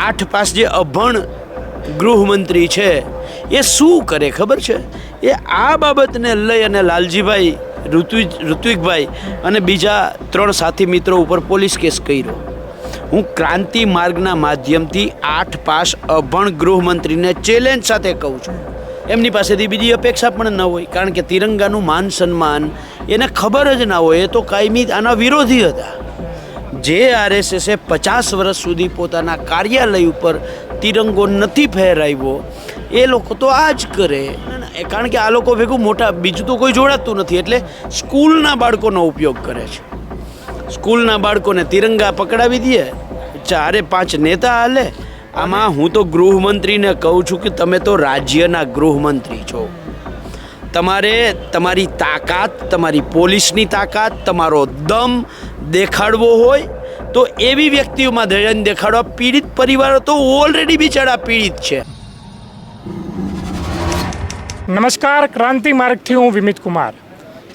8 pass જે અભણ ગૃહમંત્રી છે એ શું કરે ખબર છે? એ આ બાબતને લઈ અને લાલજીભાઈ, ઋત્વિકભાઈ અને બીજા 3 સાથી મિત્રો ઉપર પોલીસ કેસ કર્યો. હું ક્રાંતિ માર્ગના માધ્યમથી 8 પાસ અભણ ગૃહમંત્રીને ચેલેન્જ સાથે કહું છું. એમની પાસેથી બીજી અપેક્ષા પણ ન હોય, કારણ કે તિરંગાનું માન સન્માન એને ખબર જ ના હોય. એ તો કાયમી આના વિરોધી હતા. જે આરએસએસે 50 વર્ષ સુધી પોતાના કાર્યાલય ઉપર તિરંગો નથી ફહેરાવ્યો, એ લોકો તો આ જ કરે. કારણ કે આ લોકો ભેગું મોટા બીજું તો કોઈ જોડાતું નથી, એટલે સ્કૂલના બાળકોનો ઉપયોગ કરે છે. સ્કૂલના બાળકોને તિરંગા પકડાવી દે, 4-5 નેતા હાલે. આમાં હું તો ગૃહમંત્રીને કહું છું કે તમે તો રાજ્યના ગૃહમંત્રી છો. તમારે તમારી તાકાત, તમારી પોલીસની તાકાત, તમારો દમ દેખાડવો હોય તો એવી વ્યક્તિઓમાં ધૈર્ય દેખાડવા. પીડિત પરિવારો તો ઓલરેડી બિચારા પીડિત છે. નમસ્કાર, ક્રાંતિ માર્ગથી હું વિમિત કુમાર.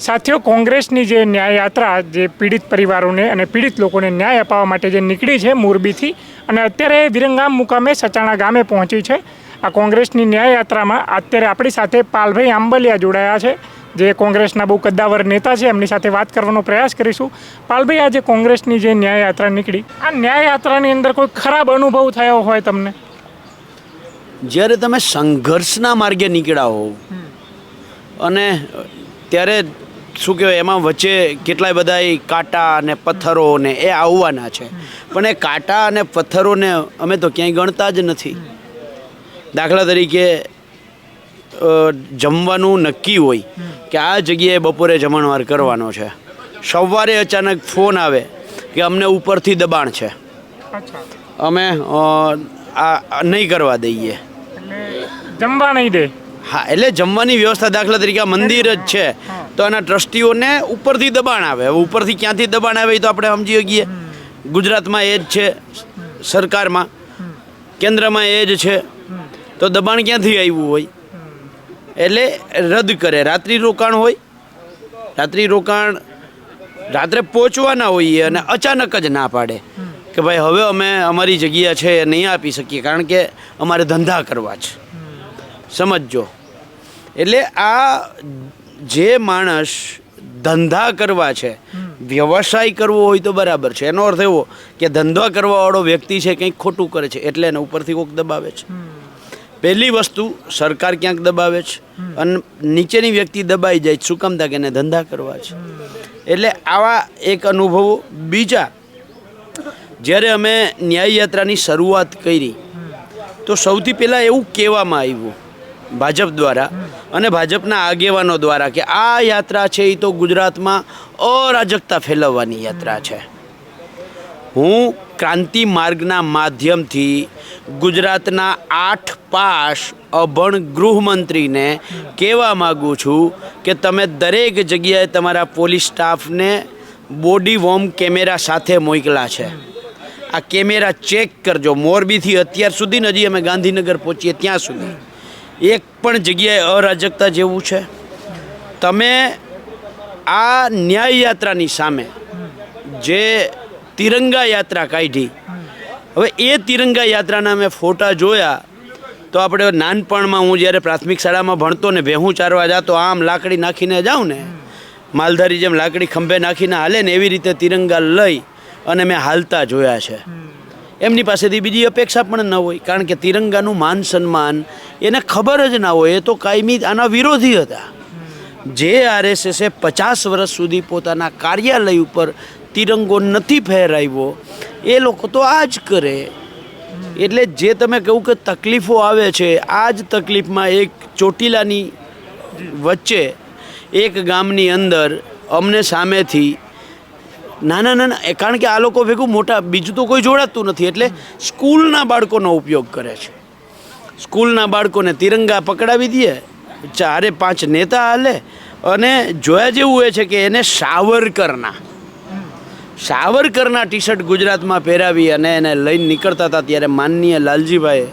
સાથીઓ, કોંગ્રેસની જે ન્યાય યાત્રા જે પીડિત પરિવારોને અને પીડિત લોકોને ન્યાય અપાવવા માટે જે નીકળી છે મોરબીથી, અને અત્યારે વિરંગામ મુકામે સચાણા ગામે પહોંચી છે. આ કોંગ્રેસની ન્યાય યાત્રામાં અત્યારે આપણી સાથે પાલભાઈ આંબલિયા જોડાયા છે, જે કોંગ્રેસના બહુ કદ્દાવર નેતા છે. એમની સાથે વાત કરવાનો પ્રયાસ કરીશું. પાલભાઈ, આજે કોંગ્રેસની જે ન્યાય યાત્રા નીકળી, આ ન્યાય યાત્રાની અંદર કોઈ ખરાબ અનુભવ થયો હોય તમને? જ્યારે તમે સંઘર્ષના માર્ગે નીકળ્યા હોવ અને ત્યારે શું કહેવાય, એમાં વચ્ચે કેટલાય બધા કાંટા અને પથ્થરો ને એ આવવાના છે, પણ એ કાંટા અને પથ્થરોને અમે તો ક્યાંય ગણતા જ નથી. દાખલા તરીકે જમવાનું નક્કી હોય કે આ જગ્યાએ બપોરે જમણવાર કરવાનો છે, સવારે અચાનક ફોન આવે કે અમને ઉપરથી દબાણ છે, અમે આ નહીં કરવા દઈએ, જમવા નહીં દે. હા, એટલે જમવાની વ્યવસ્થા, દાખલા તરીકે આ મંદિર જ છે તો આના ટ્રસ્ટીઓને ઉપરથી દબાણ આવે. હવે ઉપરથી ક્યાંથી દબાણ આવે એ તો આપણે સમજી શકીએ. ગુજરાતમાં એ જ છે, સરકારમાં કેન્દ્રમાં એ જ છે, તો દબાણ ક્યાંથી આવ્યું હોય? એટલે રદ કરે. રાત્રિ રોકાણ હોય, રાત્રિ રોકાણ રાત્રે પહોંચવાના હોઈએ અને અચાનક જ ના પાડે કે ભાઈ હવે અમે અમારી જગ્યા છે એ નહીં આપી શકીએ, કારણ કે અમારે ધંધા કરવા છે. સમજો. એટલે આ જે માણસ ધંધા કરવા છે, વ્યવસાય કરવો હોય તો બરાબર છે. એનો અર્થ એવો કે ધંધા કરવાવાળો વ્યક્તિ છે કંઈક ખોટું કરે છે એટલે એને ઉપરથી કોઈક દબાવે છે. પહેલી વસ્તુ, સરકાર ક્યાંક દબાવે છે અને નીચેની વ્યક્તિ દબાઈ જાય. શું કામ? થાય કે એને ધંધા કરવા છે. એટલે આવા એક અનુભવો. બીજા, જ્યારે અમે ન્યાય યાત્રાની શરૂઆત કરી તો સૌથી પહેલાં એવું કહેવામાં આવ્યું ભાજપ દ્વારા અને ભાજપના આગેવાનો દ્વારા કે આ યાત્રા છે એ તો ગુજરાતમાં અરાજકતા ફેલાવવાની યાત્રા છે. હું ક્રાંતિ માર્ગના માધ્યમથી ગુજરાતના 8 પાસ અભણ ગૃહમંત્રીને કહેવા માગું છું કે તમે દરેક જગ્યાએ તમારા પોલીસ સ્ટાફને બોડી વોર્મ કેમેરા સાથે મોકલા છે. આ કેમેરા ચેક કરજો. મોરબીથી અત્યાર સુધી હજી અમે ગાંધીનગર પહોંચીએ ત્યાં સુધી એક પણ જગ્યાએ અરાજકતા જેવું છે. તમે આ ન્યાય યાત્રાની સામે જે તિરંગા યાત્રા કાઢી, હવે એ તિરંગા યાત્રાના મેં ફોટા જોયા તો આપણે નાનપણમાં, હું જ્યારે પ્રાથમિક શાળામાં ભણતો ને ભેહું ચારવા જતો, આમ લાકડી નાખીને જાઉં ને, માલધારી જેમ લાકડી ખંભે નાખીને હાલે ને એવી રીતે તિરંગા લઈ અને મેં હાલતા જોયા છે. એમની પાસેથી બીજી અપેક્ષા પણ ન હોય, કારણ કે તિરંગાનું માન સન્માન એને ખબર જ ના હોય. એ તો કાયમી આના વિરોધી હતા. જે આરએસએસે 50 વર્ષ સુધી પોતાના કાર્યાલય ઉપર તિરંગો નથી ફહેરાવ્યો, એ લોકો તો આ જ કરે. એટલે જે તમે કહું કે તકલીફો આવે છે, આ જ તકલીફમાં એક ચોટીલાની વચ્ચે એક ગામની અંદર અમને સામેથી નાના, કારણ કે આ લોકો ભેગું મોટા બીજું તો કોઈ જોડાતું નથી, એટલે સ્કૂલના બાળકોનો ઉપયોગ કરે છે. સ્કૂલના બાળકોને તિરંગા પકડાવી દે, 4-5 નેતા હાલે. અને જોયા જેવું એ છે કે એને સાવરકરના ટી શર્ટ ગુજરાતમાં પહેરાવી અને એને લઈને નીકળતા હતા. ત્યારે માનનીય લાલજીભાઈએ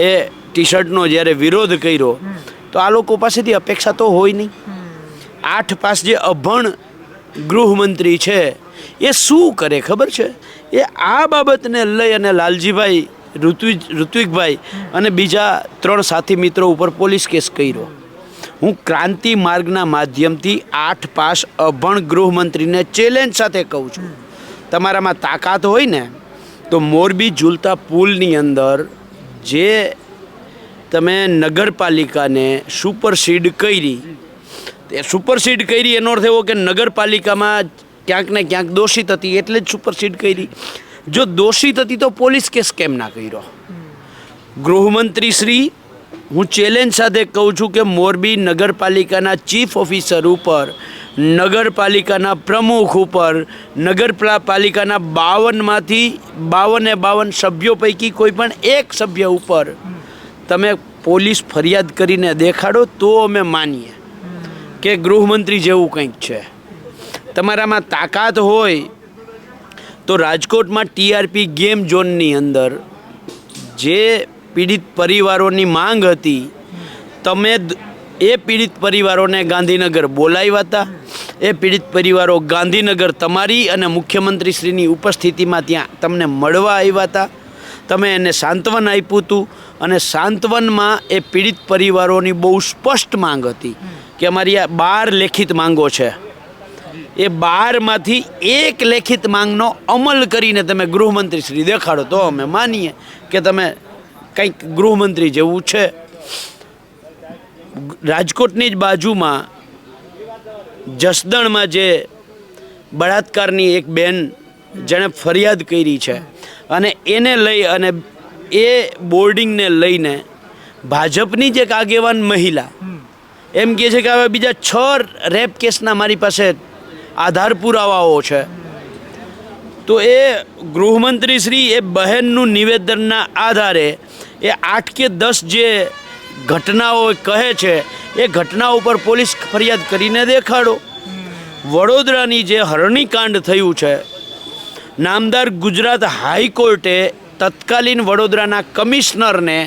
એ ટી શર્ટનો જ્યારે વિરોધ કર્યો તો આ લોકો પાસેથી અપેક્ષા તો હોય નહીં. 8 પાસ જે અભણ ગૃહમંત્રી છે એ શું કરે ખબર છે? એ આ બાબતને લઈ અને લાલજીભાઈ, ઋત્વિકભાઈ અને બીજા 3 સાથી મિત્રો ઉપર પોલીસ કેસ કર્યો. હું ક્રાંતિ માર્ગના માધ્યમથી 8 પાસ અભણ ગૃહમંત્રીને ચેલેન્જ સાથે કહું છું, તમારામાં તાકાત હોય ને તો મોરબી ઝૂલતા પુલની અંદર જે તમે નગરપાલિકાને સુપરસીડ કરી, તે સુપરસીડ કરી એનો અર્થ એવો કે નગરપાલિકામાં ક્યાંક ને ક્યાંક દોષિત હતી એટલે જ સુપરસીડ કરી. જો દોષિત હતી તો પોલીસ કેસ કેમ ના કર્યો? ગૃહમંત્રી શ્રી, હું ચેલેન્જ સાથે કહું છું કે મોરબી નગરપાલિકાના ચીફ ઓફિસર ઉપર, નગરપાલિકાના પ્રમુખ ઉપર, નગરપાલિકાના 52માંથી 52 સભ્યો પૈકી કોઈ પણ એક સભ્ય ઉપર તમે પોલીસ ફરિયાદ કરીને દેખાડો તો અમે માનીએ કે ગૃહમંત્રી જેવું કંઈક છે. તમારામાં તાકાત હોય તો રાજકોટમાં ટીઆરપી ગેમ ઝોનની અંદર જે પીડિત પરિવારોની માંગ હતી, તમે એ પીડિત પરિવારોને ગાંધીનગર બોલાવ્યા હતા. એ પીડિત પરિવારો ગાંધીનગર તમારી અને મુખ્યમંત્રીશ્રીની ઉપસ્થિતિમાં ત્યાં તમને મળવા આવ્યા હતા. તમે એને સાંત્વન આપ્યું હતું અને સાંત્વનમાં એ પીડિત પરિવારોની બહુ સ્પષ્ટ માંગ હતી કે અમારી આ 12 લેખિત માંગો છે, એ 12માંથી એક લેખિત માંગનો અમલ કરીને તમે ગૃહમંત્રી શ્રી દેખાડો તો અમે માનીએ કે તમે કંઈક ગૃહમંત્રી જેવું છે. રાજકોટની જ બાજુમાં જસદણમાં જે બળાત્કારની એક બેન જેણે ફરિયાદ કરી છે અને એને લઈ અને એ બોર્ડિંગને લઈને ભાજપની જ એક આગેવાન મહિલા એમ કહે છે કે હવે બીજા 6 રેપ કેસના મારી પાસે આધાર પુરાવાઓ છે. તો એ ગૃહમંત્રી શ્રી એ બહેનનું નિવેદનના આધારે એ 8 કે 10 જે ઘટનાઓ કહે છે એ ઘટનાઓ ઉપર પોલીસ ફરિયાદ કરીને દેખાડો. વડોદરાની જે હરણીકાંડ થયું છે, નામદાર ગુજરાત હાઈકોર્ટે તત્કાલીન વડોદરાના કમિશનરને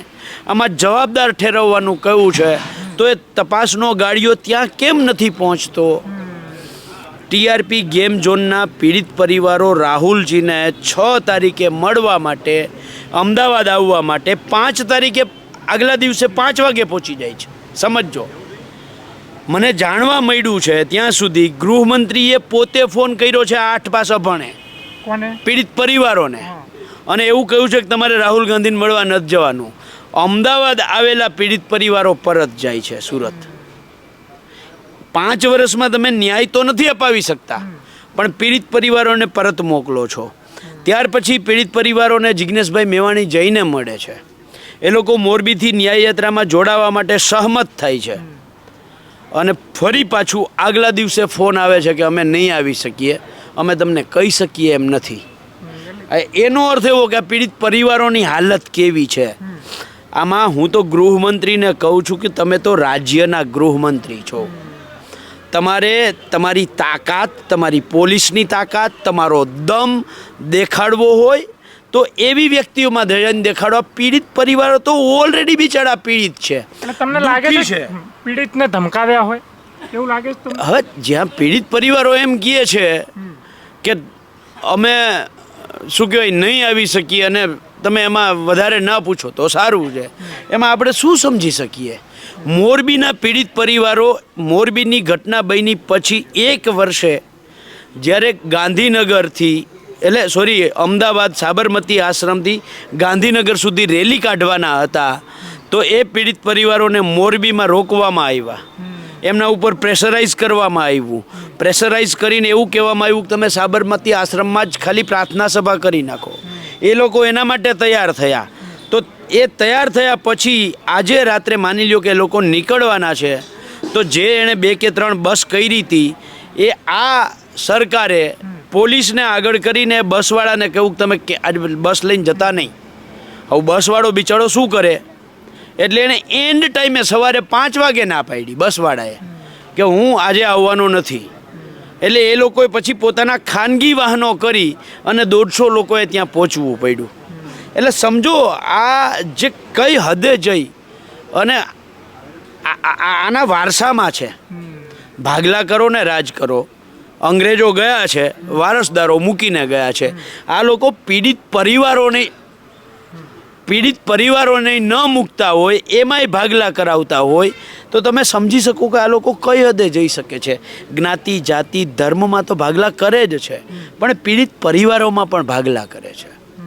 આમાં જવાબદાર ઠેરવવાનું કહ્યું છે, તો એ તપાસનો ગાડીઓ ત્યાં કેમ નથી પહોંચતો? ટીઆરપી ગેમ ઝોનના પીડિત પરિવારો રાહુલજીને 6 તારીખે મળવા માટે, અમદાવાદ આવવા માટે 5 તારીખે આગલા દિવસે 5 વાગે પહોંચી જાય છે. સમજો, મને જાણવા મળ્યું છે ત્યાં સુધી ગૃહમંત્રીએ પોતે ફોન કર્યો છે 8 પાસ અભણે કોને? પીડિત પરિવારોને, અને એવું કહ્યું છે કે તમારે રાહુલ ગાંધીને મળવા નથી જવાનું. અમદાવાદ આવેલા પીડિત પરિવારો પરત જાય છે સુરત. 5 વર્ષમાં તમે ન્યાય તો નથી અપાવી શકતા, પણ પીડિત પરિવારોને પરત મોકલો છો. ત્યાર પછી પીડિત પરિવારોને જિજ્ઞેશભાઈ મેવાણી જઈને મળે છે. એ લોકો મોરબીથી ન્યાયયાત્રામાં જોડાવા માટે સહમત થાય છે અને ફરી પાછું આગલા દિવસે ફોન આવે છે કે અમે નહીં આવી શકીએ, અમે તમને કહી શકીએ એમ નથી. એનો અર્થ એવો કે પીડિત પરિવારોની હાલત કેવી છે. આમાં હું તો ગૃહમંત્રીને કહું છું કે તમે તો રાજ્યના ગૃહમંત્રી છો. તમારે તમારી તાકાત, તમારી પોલીસની તાકાત, તમારો દમ દેખાડવો હોય તો એવી વ્યક્તિઓમાં ધ્યાન દેખાડવા. પીડિત પરિવારો તો ઓલરેડી બિચારા પીડિત છે. તમને લાગે છે પીડિતને ધમકાવ્યા હોય એવું લાગે છે તમને? હવે જ્યાં પીડિત પરિવારો એમ કહે છે કે અમે શું કહેવાય નહીં આવી શકીએ અને તમે એમાં વધારે ન પૂછો તો સારું છે, એમાં આપણે શું સમજી શકીએ? મોરબીના પીડિત પરિવારો, મોરબીની ઘટના બની પછી 1 વર્ષે જ્યારે ગાંધીનગરથી અમદાવાદ સાબરમતી આશ્રમથી ગાંધીનગર સુધી રેલી કાઢવાના હતા, તો એ પીડિત પરિવારોને મોરબીમાં રોકવામાં આવ્યા. એમના ઉપર પ્રેશરાઇઝ કરવામાં આવ્યું. પ્રેશરાઇઝ કરીને એવું કહેવામાં આવ્યું કે તમે સાબરમતી આશ્રમમાં જ ખાલી પ્રાર્થના સભા કરી નાખો. એ લોકો એના માટે તૈયાર થયા. તો એ તૈયાર થયા પછી આજે રાત્રે માની લ્યો કે એ લોકો નીકળવાના છે, તો જે એણે 2 કે 3 બસ કરી હતી એ આ સરકારે પોલીસને આગળ કરીને બસવાળાને કહ્યું કે તમે આજ બસ લઈને જતા નહીં. હવે બસવાળો બિચારો શું કરે? એટલે એણે એન્ડ ટાઈમે સવારે 5 વાગે ના પાડી બસવાળાએ કે હું આજે આવવાનો નથી. એટલે એ લોકોએ પછી પોતાના ખાનગી વાહનો કરી અને 150 લોકોએ ત્યાં પહોંચવું પડ્યું. એટલે સમજો આ જે કઈ હદે જઈ અને આના વારસામાં છે. ભાગલા કરો ને રાજ કરો. અંગ્રેજો ગયા છે, વારસદારો મૂકીને ગયા છે. આ લોકો પીડિત પરિવારોની પીડિત પરિવારોને ન મૂકતા હોય એમાંય ભાગલા કરાવતા હોય તો તમે સમજી શકો કે આ લોકો કઈ હદે જઈ શકે છે. જ્ઞાતિ જાતિ ધર્મમાં તો ભાગલા કરે જ છે, પણ પીડિત પરિવારોમાં પણ ભાગલા કરે છે.